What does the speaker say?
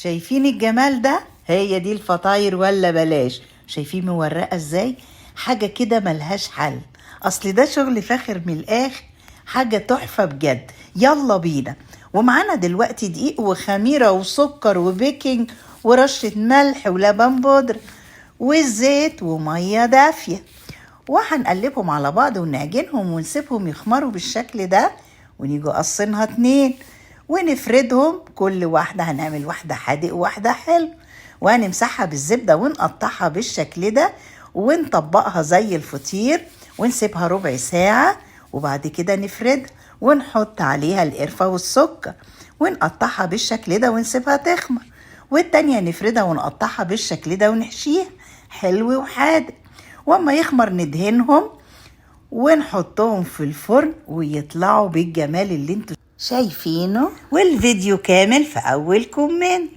شايفين الجمال ده؟ هي دي الفطاير ولا بلاش. شايفين مورقة ازاي؟ حاجة كده ملهاش حل. اصل ده شغل فاخر من الاخر، حاجة تحفة بجد. يلا بينا. ومعانا دلوقتي دقيق وخميرة وسكر وبيكنج ورشة ملح ولبن بودر والزيت ومية دافية، وهنقلبهم على بعض ونعجنهم ونسيبهم يخمروا بالشكل ده، ونيجوا قصينها 2 ونفردهم. كل واحدة هنعمل واحدة حادق وواحدة حلو، وهنمسحها بالزبدة ونقطعها بالشكل ده ونطبقها زي الفطير ونسيبها ربع ساعة، وبعد كده نفردها ونحط عليها القرفة والسكر ونقطعها بالشكل ده ونسيبها تخمر، والتانية نفردها ونقطعها بالشكل ده ونحشيها حلو وحادق، واما يخمر ندهنهم ونحطهم في الفرن ويطلعوا بالجمال اللي انتوا شايفينه. والفيديو كامل في اول كومنت.